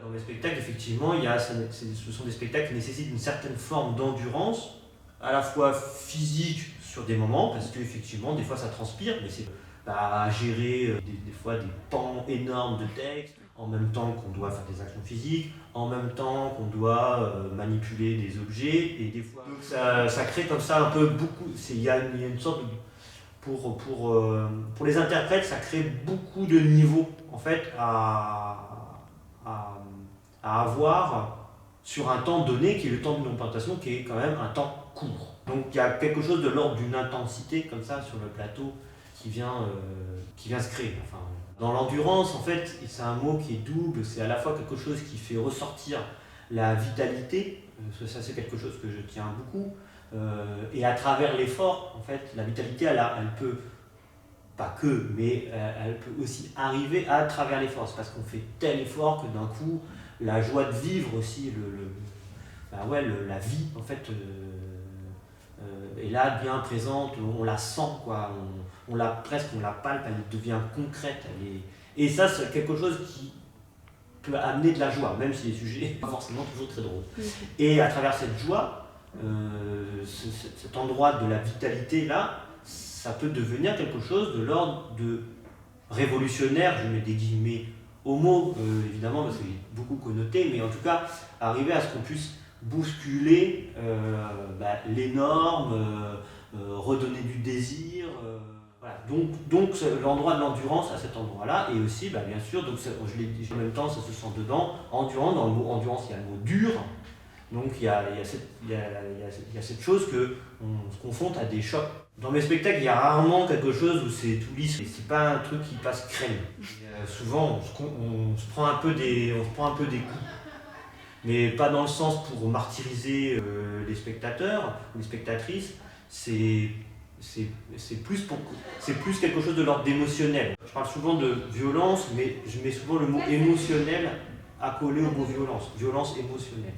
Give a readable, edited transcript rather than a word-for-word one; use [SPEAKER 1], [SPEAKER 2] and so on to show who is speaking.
[SPEAKER 1] Dans mes spectacles, effectivement, ce sont des spectacles qui nécessitent une certaine forme d'endurance, à la fois physique sur des moments, parce qu'effectivement, des fois ça transpire, mais c'est à gérer des fois des pans énormes de texte, en même temps qu'on doit faire des actions physiques, en même temps qu'on doit manipuler des objets, et des fois. Donc ça crée comme ça un peu beaucoup, il y a une sorte de. Pour les interprètes, ça crée beaucoup de niveaux en fait à avoir sur un temps donné qui est le temps d'une représentation qui est quand même un temps court. Donc il y a quelque chose de l'ordre d'une intensité comme ça sur le plateau qui vient se créer. Enfin, dans l'endurance, en fait, c'est un mot qui est double, c'est à la fois quelque chose qui fait ressortir la vitalité, parce que ça c'est quelque chose que je tiens beaucoup, et à travers l'effort, en fait, la vitalité, elle peut, pas que, mais elle peut aussi arriver à travers l'effort. C'est parce qu'on fait tel effort que d'un coup, la joie de vivre aussi, la vie, en fait, est là, bien présente, on la sent, quoi, on la palpe, elle devient concrète. Et ça, c'est quelque chose qui peut amener de la joie, même si les sujets ne sont pas forcément toujours très drôles. Et à travers cette joie, cet endroit de la vitalité là, ça peut devenir quelque chose de l'ordre de révolutionnaire, je mets des guillemets au mot, évidemment parce qu'il est beaucoup connoté, mais en tout cas arriver à ce qu'on puisse bousculer les normes, redonner du désir. Voilà. Donc l'endroit de l'endurance à cet endroit-là, et aussi bien sûr, donc je l'ai dit en même temps, ça se sent dedans, endurant, dans le mot endurance il y a le mot dur. Donc il y a cette chose qu'on se confronte à des chocs. Dans mes spectacles, il y a rarement quelque chose où c'est tout lisse. C'est pas un truc qui passe crème. Souvent, on se prend un peu des coups. Mais pas dans le sens pour martyriser les spectateurs ou les spectatrices. C'est plus quelque chose de l'ordre d'émotionnel. Je parle souvent de violence, mais je mets souvent le mot émotionnel accolé au mot violence. Violence émotionnelle.